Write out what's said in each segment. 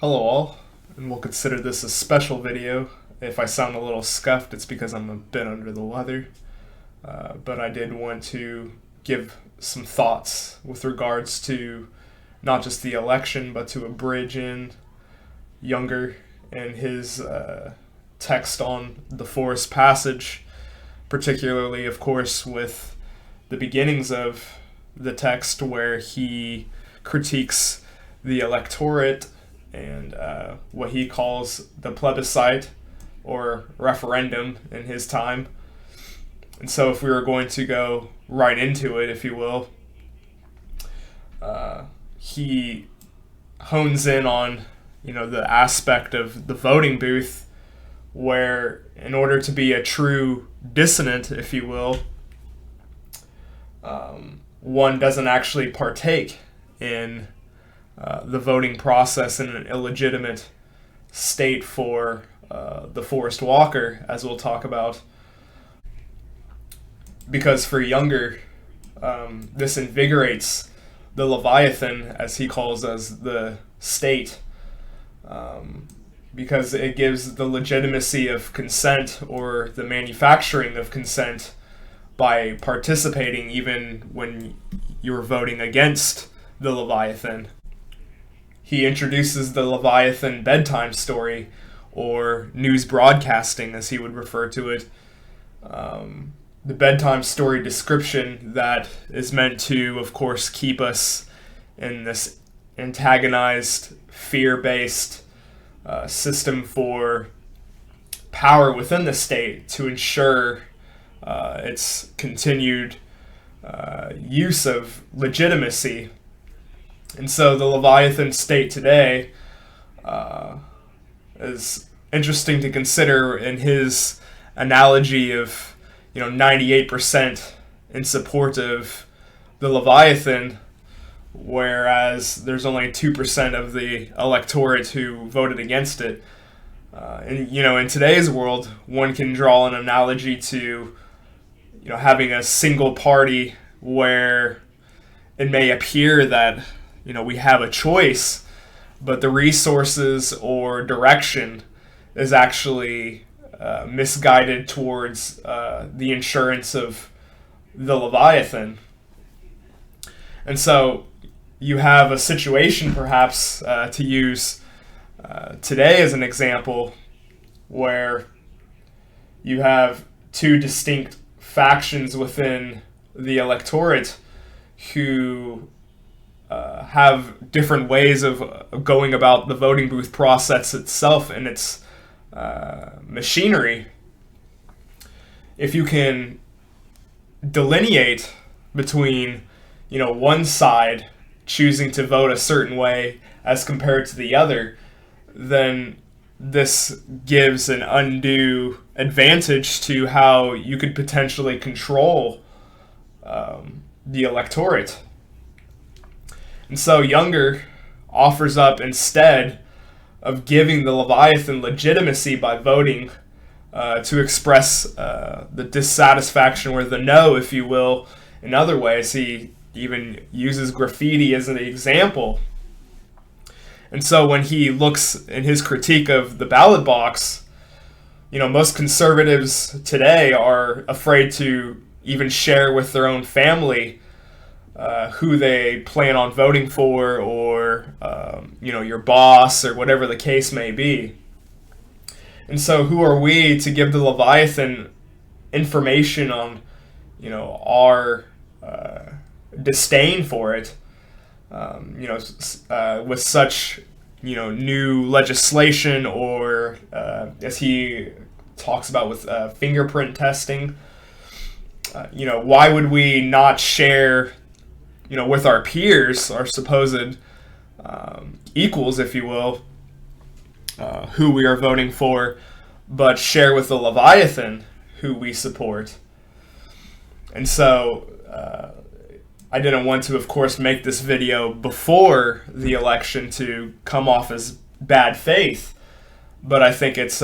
Hello all, and we'll consider this a special video. If I sound a little scuffed, it's because I'm a bit under the weather. But I did want to give some thoughts with regards to not just the election, but to a bridge in Jünger and his text on the forest passage, particularly, of course, with the beginnings of the text where he critiques the electorate and what he calls the plebiscite or referendum in his time. And so if we were going to go right into it, if you will, he hones in on, the aspect of the voting booth where, in order to be a true dissonant, if you will, one doesn't actually partake in the voting process in an illegitimate state for the forest walker, as we'll talk about. Because for Jünger, this invigorates the Leviathan, as he calls as the state, because it gives the legitimacy of consent or the manufacturing of consent by participating even when you're voting against the Leviathan. He introduces the Leviathan bedtime story, or news broadcasting as he would refer to it. The bedtime story description that is meant to, of course, keep us in this antagonized, fear-based system for power within the state to ensure its continued use of legitimacy. And so the Leviathan state today is interesting to consider in his analogy of 98% in support of the Leviathan, whereas there's only 2% of the electorate who voted against it. And in today's world, one can draw an analogy to having a single party where it may appear that we have a choice, but the resources or direction is actually misguided towards the insurance of the Leviathan. And so you have a situation, perhaps, to use today as an example, where you have two distinct factions within the electorate who have different ways of going about the voting booth process itself and its machinery. If you can delineate between, one side choosing to vote a certain way as compared to the other, then this gives an undue advantage to how you could potentially control the electorate. And so Jünger offers up, instead of giving the Leviathan legitimacy by voting to express the dissatisfaction or the no, if you will, in other ways. He even uses graffiti as an example. And so when he looks in his critique of the ballot box, most conservatives today are afraid to even share with their own family who they plan on voting for, or your boss, or whatever the case may be. And so who are we to give the Leviathan information on our disdain for it, with such new legislation, or as he talks about with fingerprint testing. Why would we not share with our peers, our supposed equals, if you will, who we are voting for, but share with the Leviathan who we support? And so I didn't want to, of course, make this video before the election to come off as bad faith, but I think it's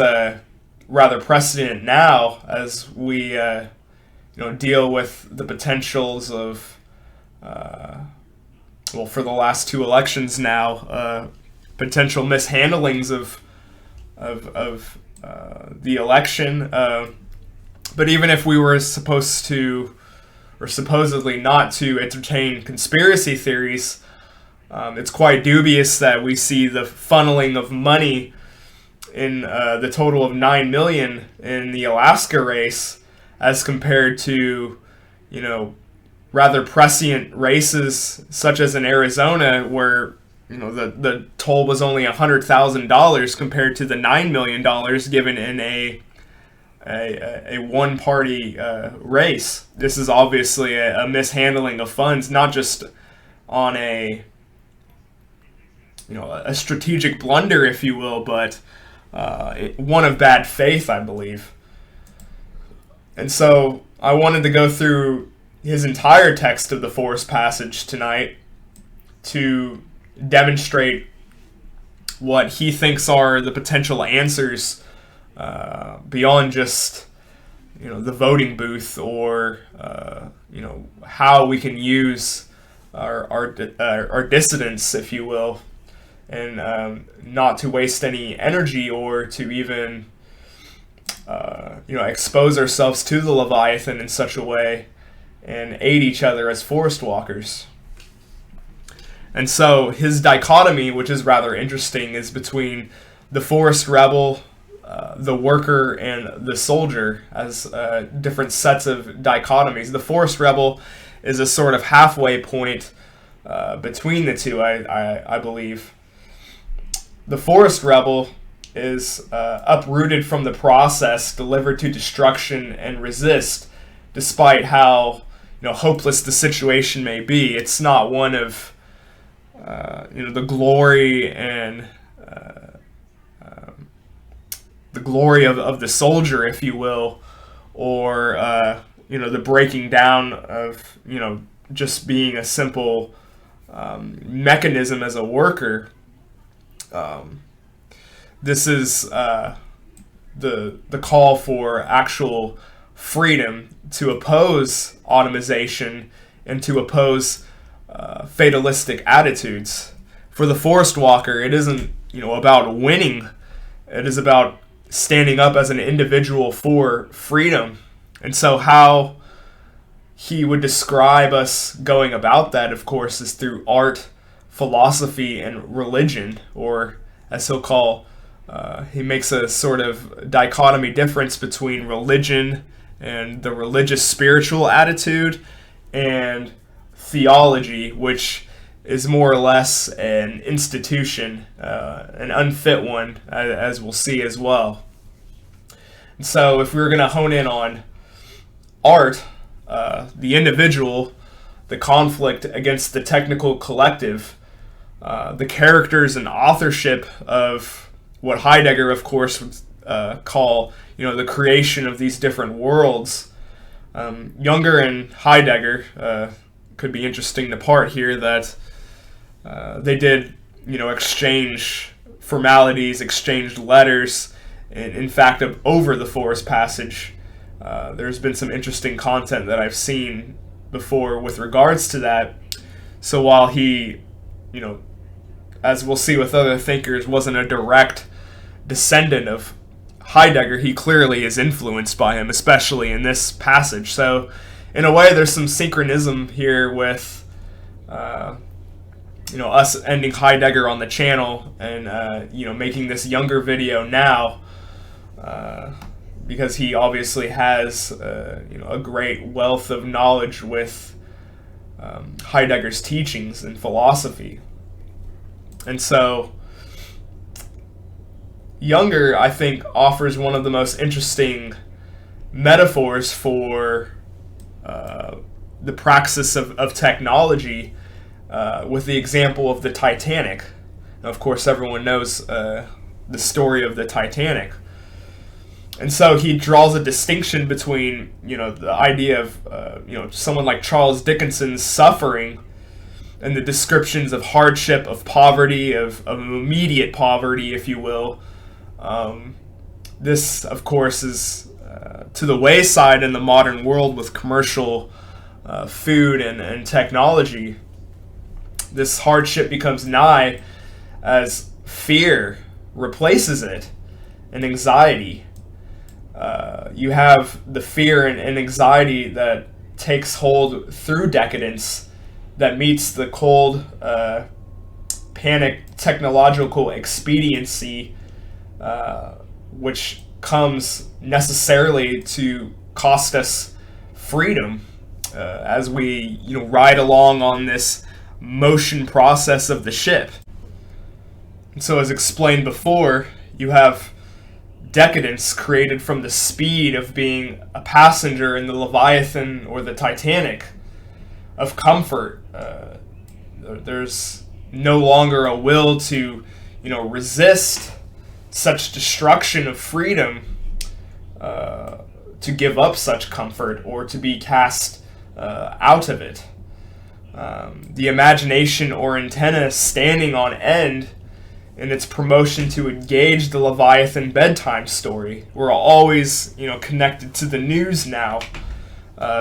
rather precedent now as we deal with the potentials of for the last two elections now, potential mishandlings of the election. But even if we were supposed to, or supposedly not to, entertain conspiracy theories, it's quite dubious that we see the funneling of money in the total of $9 million in the Alaska race, as compared to, rather prescient races such as in Arizona, where the toll was only $100,000 compared to the $9 million given in a one-party race. This is obviously a mishandling of funds, not just on a strategic blunder, if you will, but one of bad faith, I believe. And so I wanted to go through his entire text of the forest passage tonight to demonstrate what he thinks are the potential answers beyond just the voting booth, or how we can use our dissidents, if you will, and not to waste any energy or to even expose ourselves to the Leviathan in such a way and aid each other as forest walkers. And so his dichotomy, which is rather interesting, is between the forest rebel, the worker, and the soldier, as different sets of dichotomies. The forest rebel is a sort of halfway point between the two, I believe. The forest rebel is uprooted from the process, delivered to destruction, and resist, despite how hopeless the situation may be. It's not one of the glory and the glory of the soldier, if you will, or the breaking down of just being a simple mechanism as a worker. This is the call for actual freedom, to oppose automation and to oppose fatalistic attitudes. For the forest walker, it isn't about winning. It is about standing up as an individual for freedom. And so how he would describe us going about that, of course, is through art, philosophy, and religion, or as he'll call, he makes a sort of dichotomy difference between religion and the religious spiritual attitude, and theology, which is more or less an institution, an unfit one, as we'll see as well. And so if we were going to hone in on art, the individual, the conflict against the technical collective, the characters and authorship of what Heidegger, of course, would call the creation of these different worlds. Jünger and Heidegger, could be interesting to part here that they did exchange formalities, exchanged letters, and in fact over the forest passage. There's been some interesting content that I've seen before with regards to that. So while he, as we'll see with other thinkers, wasn't a direct descendant of Heidegger, he clearly is influenced by him, especially in this passage. So in a way, there's some synchronism here with us ending Heidegger on the channel and making this Jünger video now, because he obviously has a great wealth of knowledge with Heidegger's teachings and philosophy. And so Jünger, I think, offers one of the most interesting metaphors for the praxis of technology, with the example of the Titanic. Now, of course, everyone knows the story of the Titanic. And so he draws a distinction between, the idea of, someone like Charles Dickens's suffering and the descriptions of hardship, of poverty, of immediate poverty, if you will. This, of course, is to the wayside in the modern world with commercial food and technology. This hardship becomes nigh as fear replaces it, and anxiety. You have the fear and anxiety that takes hold through decadence, that meets the cold, panic technological expediency, which comes necessarily to cost us freedom, as we ride along on this motion process of the ship. And so, as explained before, you have decadence created from the speed of being a passenger in the Leviathan or the Titanic, of comfort. There's no longer a will to, resist such destruction of freedom, to give up such comfort or to be cast out of it. The imagination or antenna standing on end in its promotion to engage the Leviathan bedtime story. We're always, connected to the news now,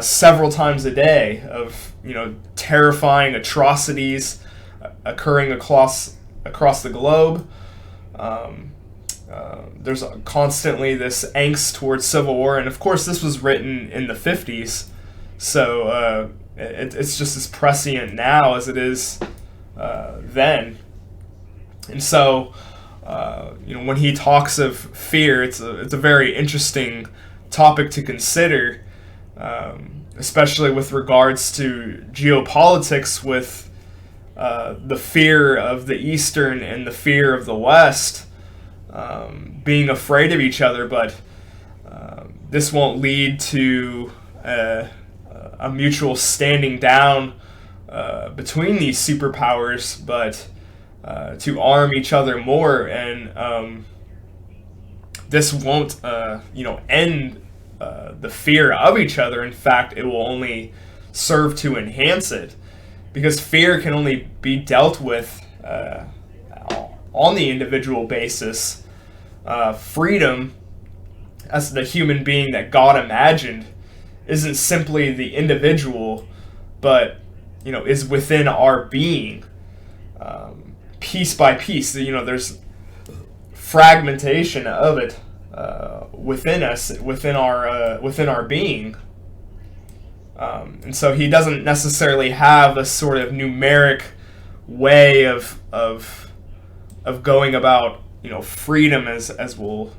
several times a day of, terrifying atrocities occurring across the globe. There's constantly this angst towards civil war, and of course this was written in the 50s, so it's just as prescient now as it is then. And so, when he talks of fear, it's a very interesting topic to consider, especially with regards to geopolitics, with the fear of the Eastern and the fear of the West being afraid of each other. But this won't lead to a mutual standing down between these superpowers, but to arm each other more, and this won't, end the fear of each other. In fact, it will only serve to enhance it, because fear can only be dealt with on the individual basis. Freedom, as the human being that God imagined, isn't simply the individual, but is within our being. Piece by piece, there's fragmentation of it within us, within our being, and so he doesn't necessarily have a sort of numeric way of going about freedom, as we'll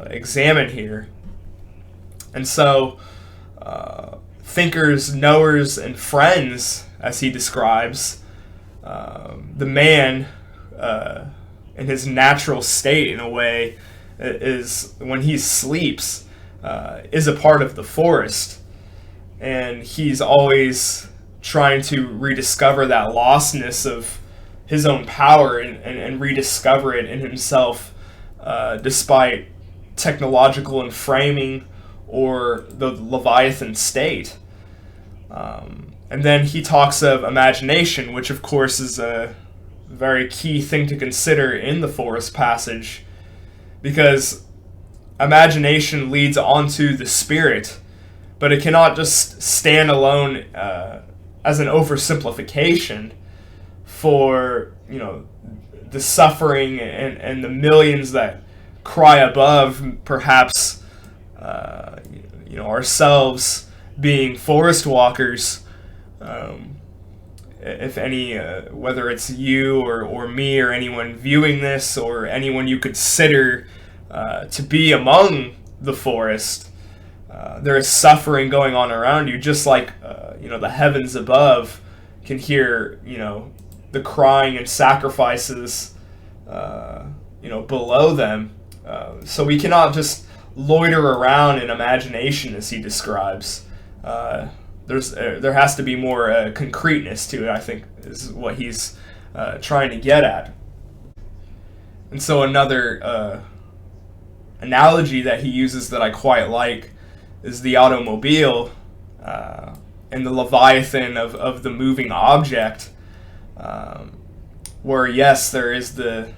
examine here. And so thinkers, knowers, and friends, as he describes, the man in his natural state, in a way, is when he sleeps, is a part of the forest, and he's always trying to rediscover that lostness of his own power, and rediscover it in himself, despite technological enframing or the Leviathan state. And then he talks of imagination, which of course is a very key thing to consider in the forest passage, because imagination leads onto the spirit, but it cannot just stand alone as an oversimplification for the suffering and the millions that cry above, perhaps ourselves being forest walkers. If any, whether it's you or me or anyone viewing this, or anyone you consider to be among the forest, there is suffering going on around you, just like the heavens above can hear the crying and sacrifices below them. So we cannot just loiter around in imagination, as he describes. There has to be more concreteness to it, I think, is what he's trying to get at. And so another analogy that he uses that I quite like is the automobile and the Leviathan of the moving object, where yes, there is the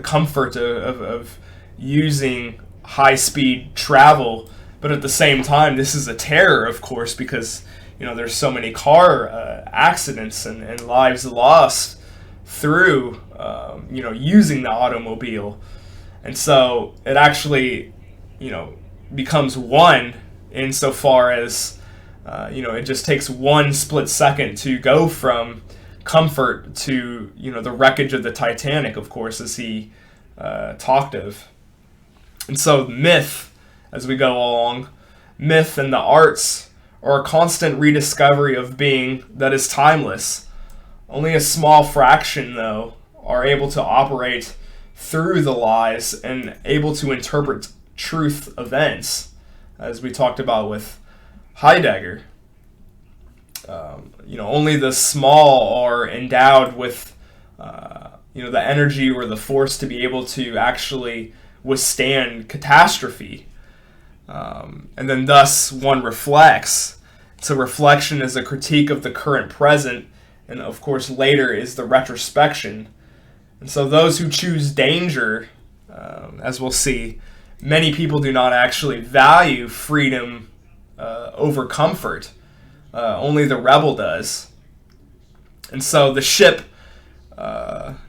comfort of using high-speed travel, but at the same time, this is a terror, of course, because there's so many car accidents and lives lost through using the automobile. And so it actually, becomes one insofar as, it just takes one split second to go from comfort to, the wreckage of the Titanic, of course, as he talked of. And so myth, as we go along, myth and the arts are a constant rediscovery of being that is timeless. Only a small fraction, though, are able to operate through the lies and able to interpret truth events, as we talked about with Heidegger. Only the small are endowed with, the energy or the force to be able to actually withstand catastrophe. And then thus one reflects. So reflection is a critique of the current present, and of course later is the retrospection. And so those who choose danger, as we'll see, many people do not actually value freedom over comfort. Only the rebel does. And so the ship,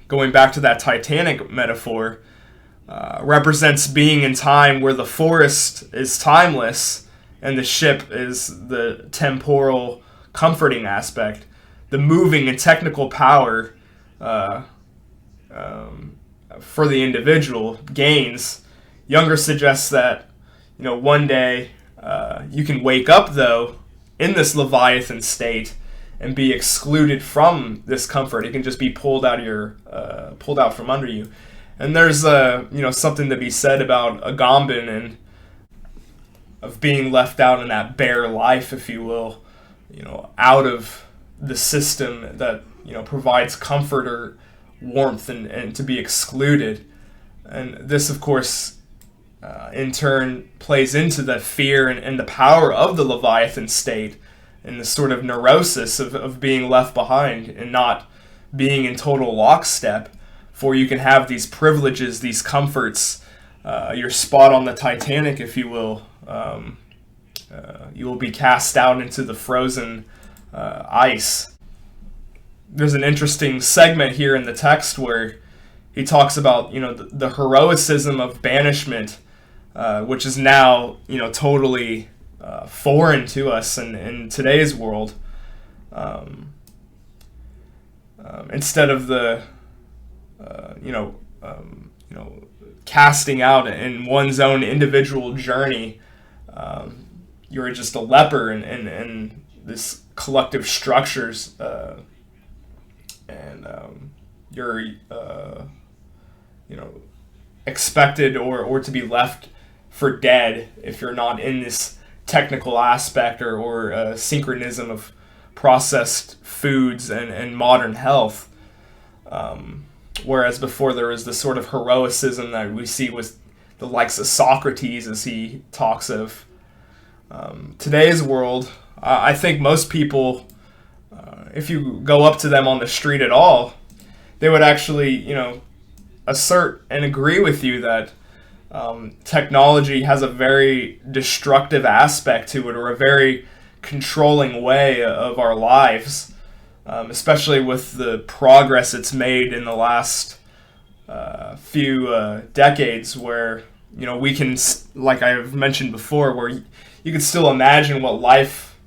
going back to that Titanic metaphor, represents being in time where the forest is timeless and the ship is the temporal comforting aspect. The moving and technical power for the individual gains. Jünger suggests that, one day you can wake up, though, in this Leviathan state and be excluded from this comfort. It can just be pulled out from under you. And there's something to be said about Agamben and of being left out in that bare life, if you will, out of the system that provides comfort or warmth, and to be excluded. And this, of course, in turn plays into the fear and the power of the Leviathan state and the sort of neurosis of being left behind and not being in total lockstep. For you can have these privileges, these comforts, your spot on the Titanic, if you will. You will be cast out into the frozen ice. There's an interesting segment here in the text where he talks about, the heroicism of banishment, which is now, totally foreign to us in today's world. Instead of the casting out in one's own individual journey, you're just a leper in this collective structures, and you're expected or to be left for dead if you're not in this technical aspect or synchronism of processed foods and modern health. Whereas before there was this sort of heroicism that we see with the likes of Socrates, as he talks of. Today's world, I think most people, if you go up to them on the street at all, they would actually, assert and agree with you that technology has a very destructive aspect to it, or a very controlling way of our lives. Especially with the progress it's made in the last few decades, where we can, like I've mentioned before, where you can still imagine what life,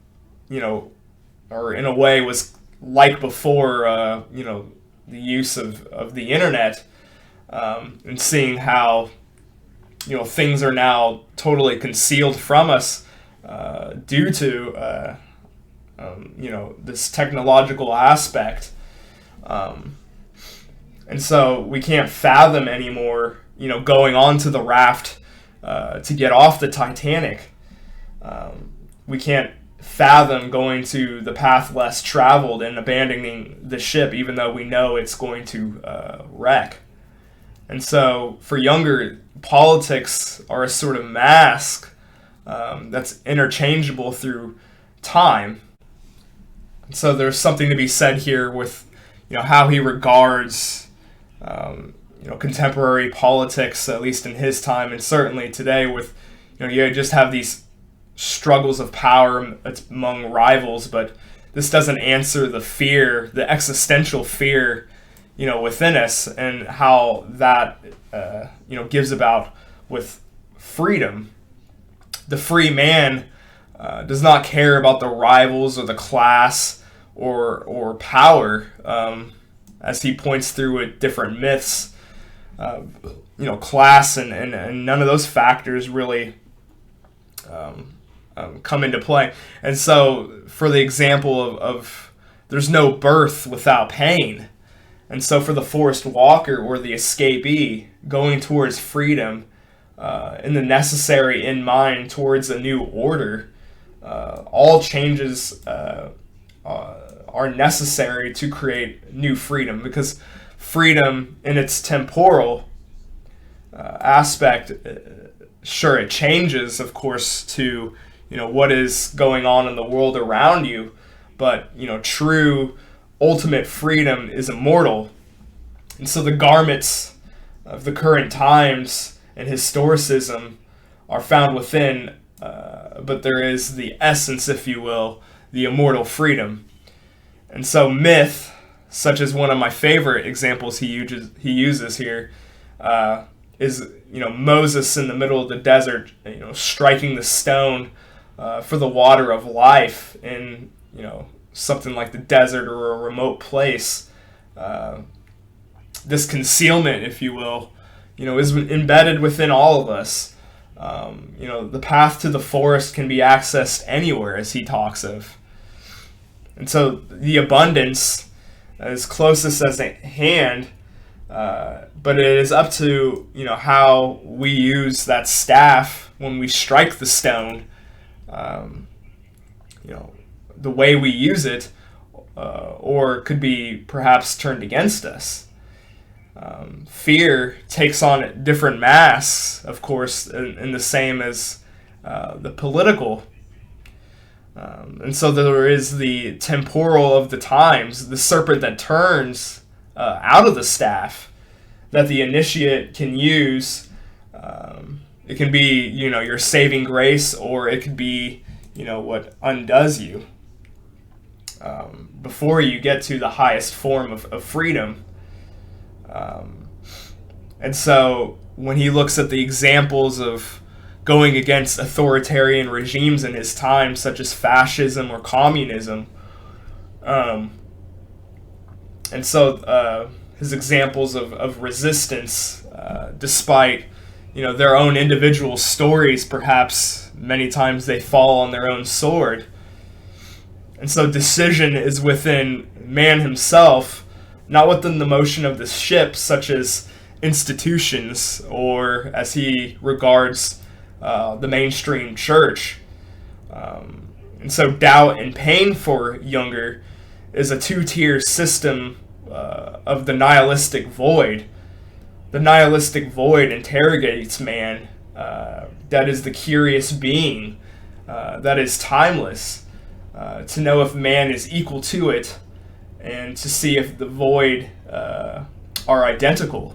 or in a way was like before, the use of the internet, and seeing how things are now totally concealed from us due to this technological aspect. And so we can't fathom anymore, going onto the raft to get off the Titanic. We can't fathom going to the path less traveled and abandoning the ship, even though we know it's going to wreck. And so for Jünger, politics are a sort of mask that's interchangeable through time. So there's something to be said here with, how he regards, contemporary politics, at least in his time, and certainly today with, you just have these struggles of power among rivals, but this doesn't answer the fear, the existential fear, within us, and how that, gives about with freedom. The free man does not care about the rivals or the class or power, as he points through with different myths. Class and none of those factors really come into play. And so, for the example of there's no birth without pain. And so for the forest walker or the escapee going towards freedom, in the necessary in mind towards a new order, all changes are necessary to create new freedom, because freedom in its temporal aspect, sure, it changes, of course, to what is going on in the world around you, but true ultimate freedom is immortal. And so the garments of the current times and historicism are found within, but there is the essence, if you will, the immortal freedom. And so myth, such as one of my favorite examples he uses here, is Moses in the middle of the desert, striking the stone for the water of life in something like the desert or a remote place. This concealment, if you will, is embedded within all of us. The path to the forest can be accessed anywhere, as he talks of. And so the abundance is closest as at hand, but it is up to how we use that staff when we strike the stone. The way we use it, or could be perhaps turned against us. Fear takes on different masks, of course, in the same as the political. And so there is the temporal of the times, the serpent that turns out of the staff that the initiate can use. It can be, your saving grace, or it could be, what undoes you before you get to the highest form of freedom. And so when he looks at the examples of going against authoritarian regimes in his time, such as fascism or communism, and so his examples of resistance, despite their own individual stories, perhaps many times they fall on their own sword. And so decision is within man himself, not within the motion of the ship, such as institutions, or as he regards the mainstream church. And so doubt and pain for Jünger is a two-tier system of the nihilistic void. The nihilistic void interrogates man, that is the curious being, that is timeless, to know if man is equal to it, and to see if the void are identical.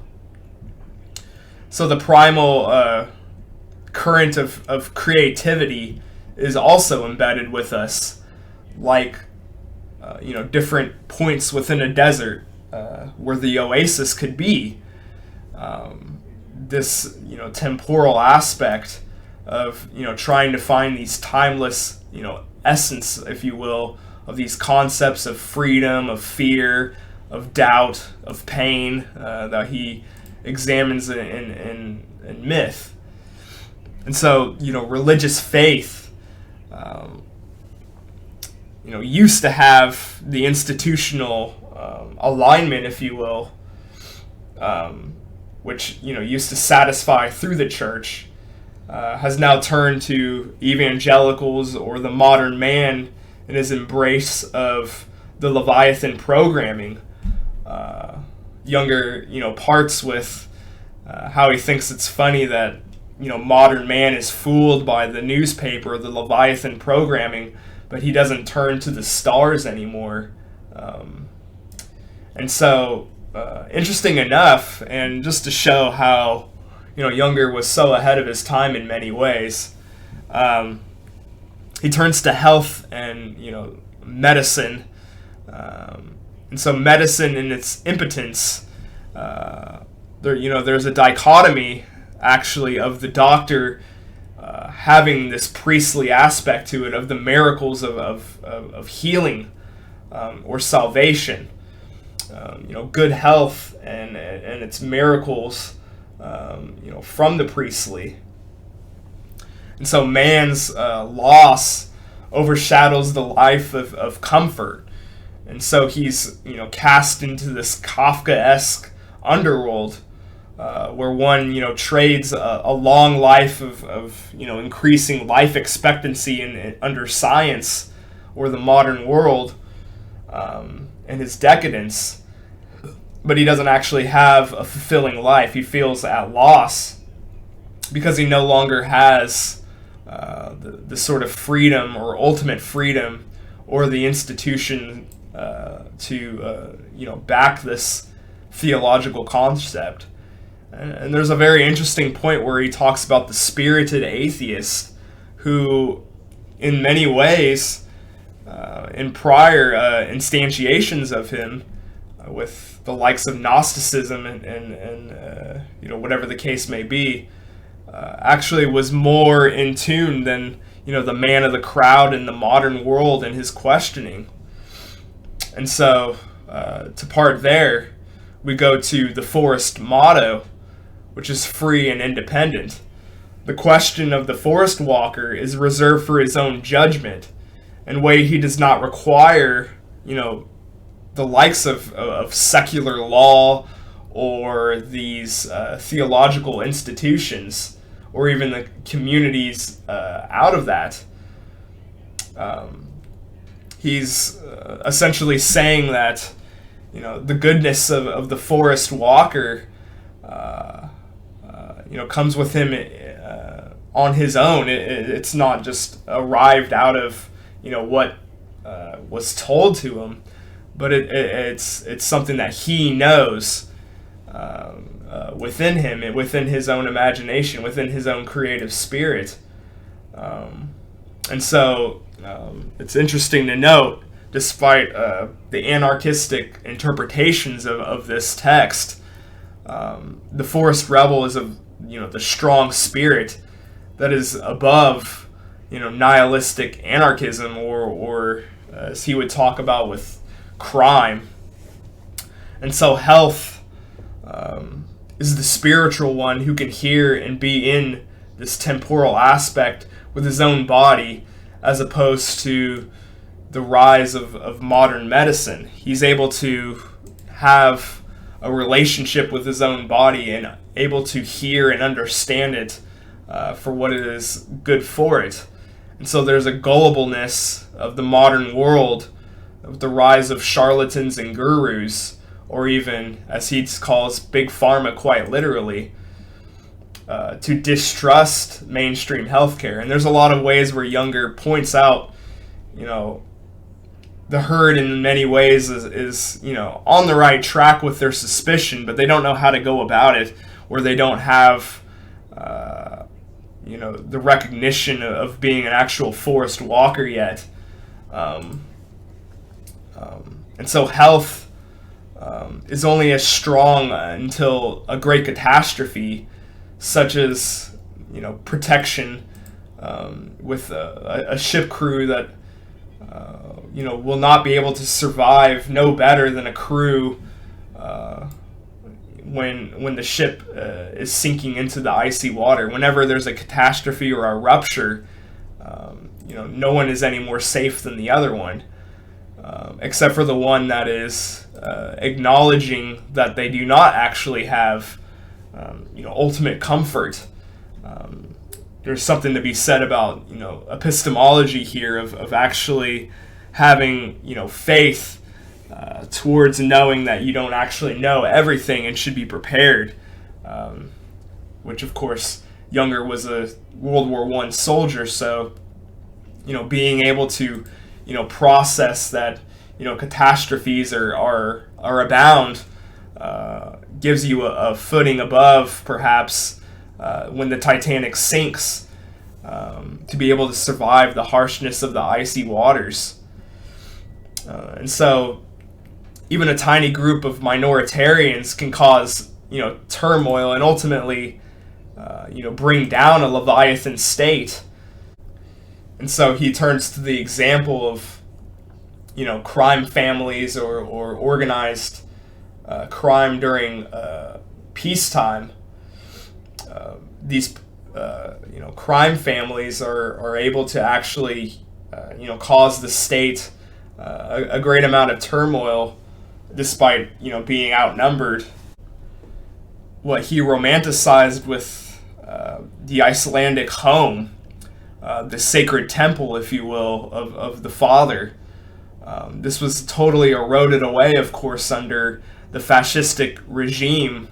So the primal current of creativity is also embedded with us, like different points within a desert where the oasis could be. This temporal aspect of trying to find these timeless essence, if you will, of these concepts of freedom, of fear, of doubt, of pain, that he examines in myth. And so religious faith used to have the institutional alignment, if you will, which used to satisfy through the church, has now turned to evangelicals or the modern man in his embrace of the Leviathan programming. Jünger parts with how he thinks it's funny that modern man is fooled by the newspaper, the Leviathan programming, but he doesn't turn to the stars anymore. And so, interesting enough, and just to show how Jünger was so ahead of his time in many ways, he turns to health and medicine, And so medicine in its impotence, there's a dichotomy actually of the doctor having this priestly aspect to it, of the miracles of healing or salvation, good health and its miracles, from the priestly. And so man's loss overshadows the life of comfort. And so he's, cast into this Kafkaesque underworld where one, trades a long life of increasing life expectancy under science or the modern world and his decadence. But he doesn't actually have a fulfilling life. He feels at loss because he no longer has the sort of freedom or ultimate freedom or the institution to back this theological concept. And there's a very interesting point where he talks about the spirited atheist who, in many ways, in prior instantiations of him, with the likes of Gnosticism and whatever the case may be, actually was more in tune than the man of the crowd in the modern world in his questioning. And so, to part there, we go to the forest motto, which is free and independent. The question of the forest walker is reserved for his own judgment, and way he does not require, the likes of secular law or these theological institutions, or even the communities out of that. He's essentially saying that, the goodness of the forest walker, comes with him on his own. It's not just arrived out of, what was told to him, but it's something that he knows within him and within his own imagination, within his own creative spirit. And so it's interesting to note, despite the anarchistic interpretations of this text, the forest rebel is the strong spirit that is above, nihilistic anarchism or as he would talk about with crime. And so health is the spiritual one who can hear and be in this temporal aspect with his own body, as opposed to the rise of modern medicine. He's able to have a relationship with his own body and able to hear and understand it for what it is good for it. And so there's a gullibleness of the modern world, of the rise of charlatans and gurus, or even, as he calls Big Pharma quite literally, to distrust mainstream healthcare. And there's a lot of ways where Jünger points out, the herd in many ways is on the right track with their suspicion, but they don't know how to go about it, or they don't have the recognition of being an actual forest walker yet. And so health is only as strong until a great catastrophe, such as protection with a ship crew that will not be able to survive no better than a crew when the ship is sinking into the icy water. Whenever there's a catastrophe or a rupture, no one is any more safe than the other one, except for the one that is acknowledging that they do not actually have ultimate comfort. There's something to be said about epistemology here of actually having faith towards knowing that you don't actually know everything and should be prepared, which of course Jünger was a World War I soldier, so being able to process that catastrophes are abound gives you a footing above perhaps when the Titanic sinks, to be able to survive the harshness of the icy waters. And so even a tiny group of minoritarians can cause, turmoil and ultimately, bring down a Leviathan state. And so he turns to the example of, crime families or organized crime during peacetime. These crime families are able to actually cause the state a great amount of turmoil, despite being outnumbered. What he romanticized with the Icelandic home, the sacred temple, if you will, of the father. This was totally eroded away, of course, under the fascistic regime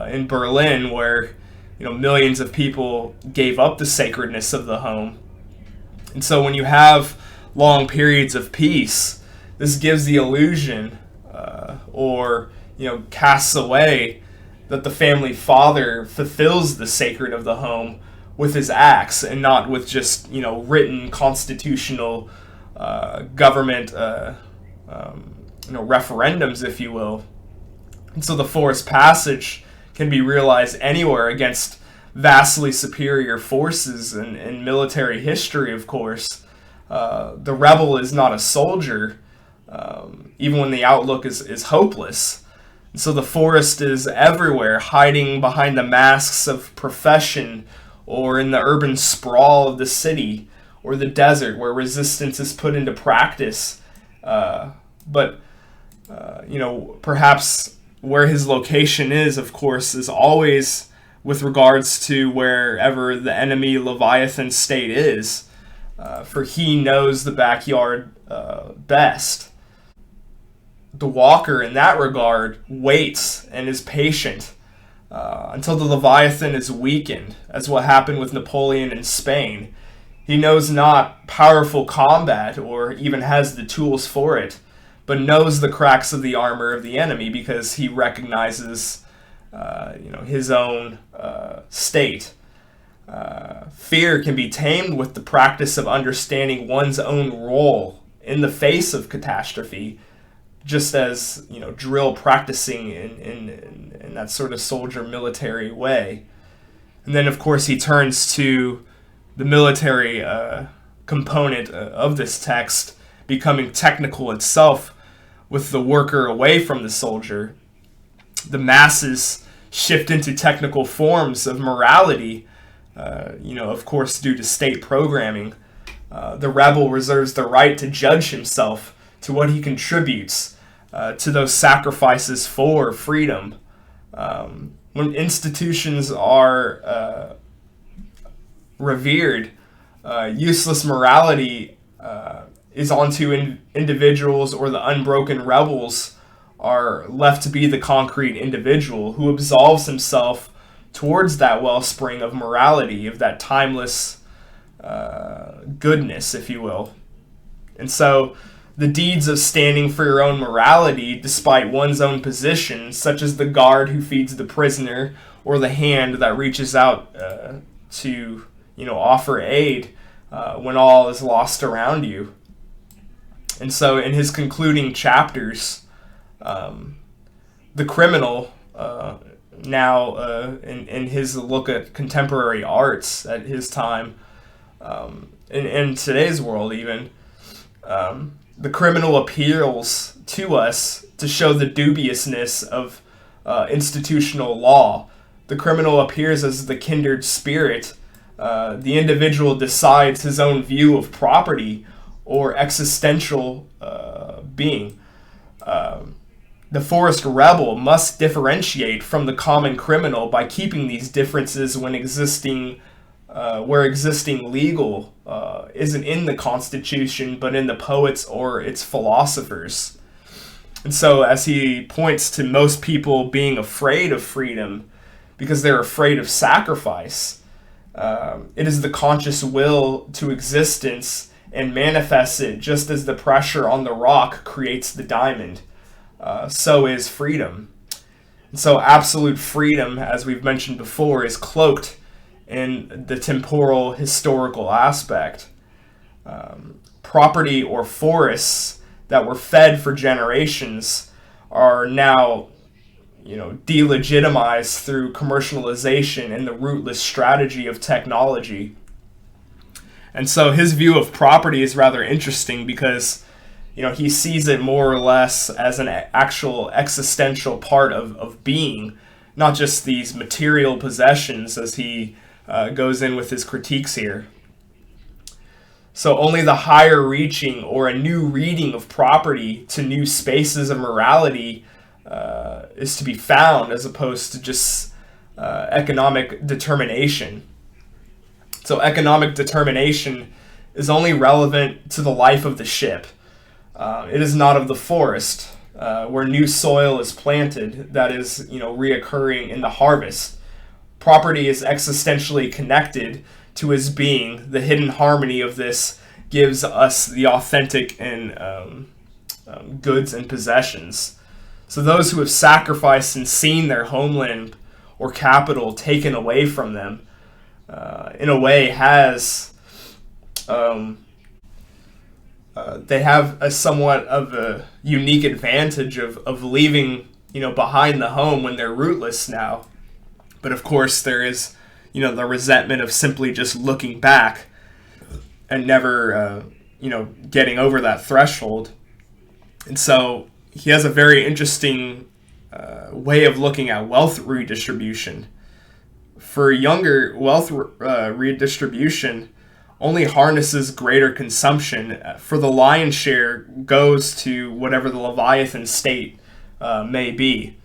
in Berlin, where millions of people gave up the sacredness of the home. And so when you have long periods of peace, this gives the illusion or casts away that the family father fulfills the sacred of the home with his acts and not with just written constitutional government referendums, if you will. And so the forced passage can be realized anywhere against vastly superior forces in military history, of course. The rebel is not a soldier, even when the outlook is hopeless. And so the forest is everywhere, hiding behind the masks of profession or in the urban sprawl of the city or the desert where resistance is put into practice. But perhaps where his location is, of course, is always with regards to wherever the enemy Leviathan state is, for he knows the backyard best. The walker, in that regard, waits and is patient until the Leviathan is weakened, as what happened with Napoleon in Spain. He knows not powerful combat or even has the tools for it, but knows the cracks of the armor of the enemy because he recognizes his own state. Fear can be tamed with the practice of understanding one's own role in the face of catastrophe, just as drill practicing in that sort of soldier military way. And then, of course, he turns to the military component of this text, becoming technical itself with the worker away from the soldier. The masses shift into technical forms of morality, of course, due to state programming. The rebel reserves the right to judge himself to what he contributes to those sacrifices for freedom. When institutions are revered, useless morality is onto individuals, or the unbroken rebels are left to be the concrete individual who absolves himself towards that wellspring of morality, of that timeless goodness, if you will. And so the deeds of standing for your own morality despite one's own position, such as the guard who feeds the prisoner or the hand that reaches out to offer aid when all is lost around you. And so in his concluding chapters, the criminal, now in his look at contemporary arts at his time, in today's world even, the criminal appeals to us to show the dubiousness of institutional law. The criminal appears as the kindred spirit. The individual decides his own view of property or existential being. The forest rebel must differentiate from the common criminal by keeping these differences when existing, where existing legal isn't in the Constitution, but in the poets or its philosophers. And so as he points to most people being afraid of freedom because they're afraid of sacrifice, it is the conscious will to existence and manifests it just as the pressure on the rock creates the diamond. So is freedom. And so absolute freedom, as we've mentioned before, is cloaked in the temporal historical aspect. Property or forests that were fed for generations are now, delegitimized through commercialization and the rootless strategy of technology. And so his view of property is rather interesting because, he sees it more or less as an actual existential part of being, not just these material possessions, as he goes in with his critiques here. So only the higher reaching or a new reading of property to new spaces of morality is to be found, as opposed to just economic determination. So economic determination is only relevant to the life of the ship. It is not of the forest, where new soil is planted that is, reoccurring in the harvest. Property is existentially connected to his being. The hidden harmony of this gives us the authentic and goods and possessions. So those who have sacrificed and seen their homeland or capital taken away from them, in a way, they have a somewhat of a unique advantage of leaving, behind the home when they're rootless now. But of course, there is, the resentment of simply just looking back and never, getting over that threshold. And so he has a very interesting way of looking at wealth redistribution. For younger, wealth redistribution only harnesses greater consumption, for the lion's share goes to whatever the Leviathan state may be.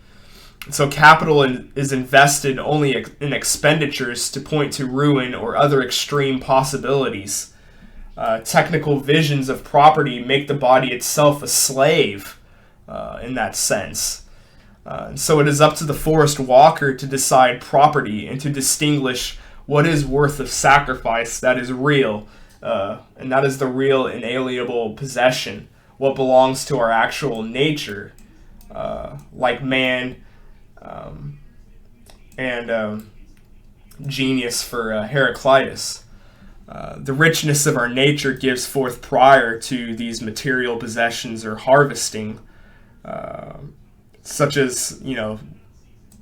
So capital is invested only in expenditures to point to ruin or other extreme possibilities. Technical visions of property make the body itself a slave in that sense. And so it is up to the forest walker to decide property and to distinguish what is worth of sacrifice that is real, and that is the real inalienable possession, what belongs to our actual nature, like man and genius for Heraclitus. The richness of our nature gives forth prior to these material possessions or harvesting, such as,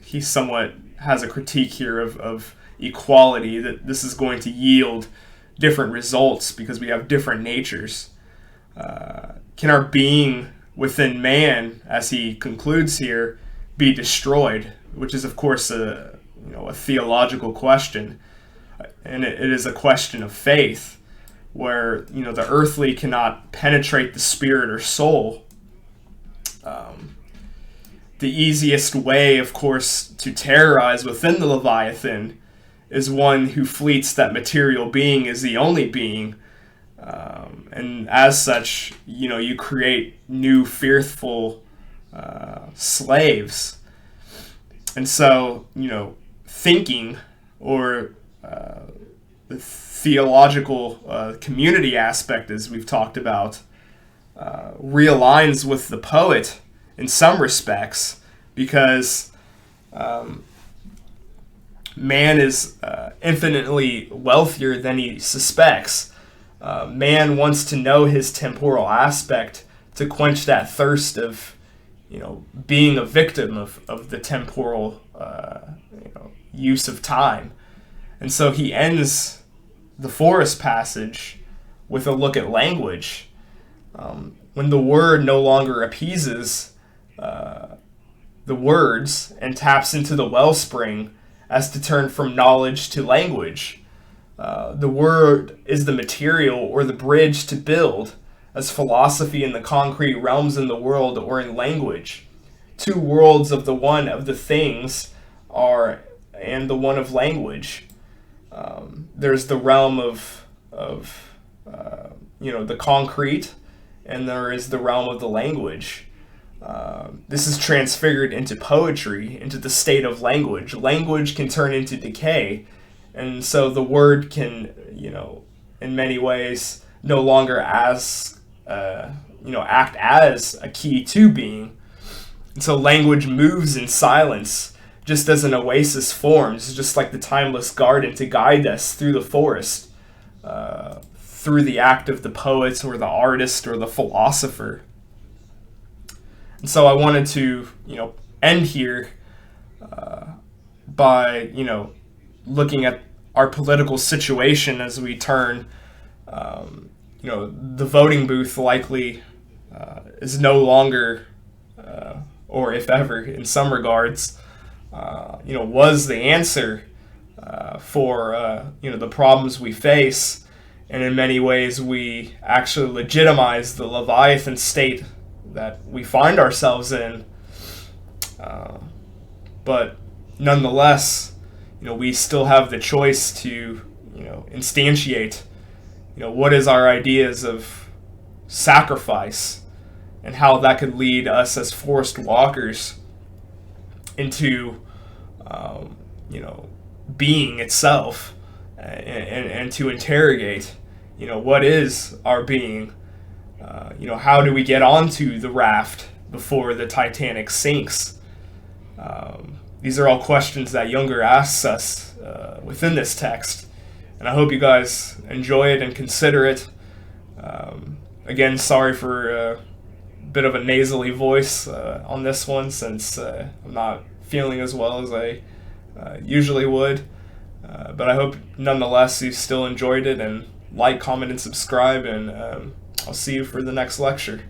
he somewhat has a critique here of equality, that this is going to yield different results because we have different natures. Can our being within man, as he concludes here, be destroyed? Which is, of course, a theological question, and it is a question of faith, where the earthly cannot penetrate the spirit or soul. The easiest way, of course, to terrorize within the Leviathan is one who fleets that material being is the only being, and as such, you create new fearful slaves. And so, thinking, or the theological community aspect, as we've talked about, realigns with the poet in some respects, because man is infinitely wealthier than he suspects. Man wants to know his temporal aspect to quench that thirst of, being a victim of the temporal, use of time. And so he ends the forest passage with a look at language. When the word no longer appeases the words and taps into the wellspring as to turn from knowledge to language. The word is the material or the bridge to build, as philosophy in the concrete realms in the world or in language. Two worlds of the one of the things are, and the one of language. There's the realm of the concrete, and there is the realm of the language. This is transfigured into poetry, into the state of language. Language can turn into decay, and so the word can, in many ways, no longer act as a key to being. And so language moves in silence, just as an oasis forms, just like the timeless garden, to guide us through the forest, through the act of the poet or the artist or the philosopher. And so I wanted to, end here by, looking at our political situation as we turn. The voting booth likely is no longer, or if ever, in some regards, was the answer for the problems we face, and in many ways we actually legitimize the Leviathan state that we find ourselves in. But nonetheless, we still have the choice to, instantiate, what is our ideas of sacrifice and how that could lead us as forest walkers into, being itself, and to interrogate, what is our being? How do we get onto the raft before the Titanic sinks? These are all questions that Jünger asks us within this text, and I hope you guys enjoy it and consider it. Again, sorry for a bit of a nasally voice on this one, since I'm not feeling as well as I usually would. But I hope nonetheless you still enjoyed it, and like, comment, and subscribe, and I'll see you for the next lecture.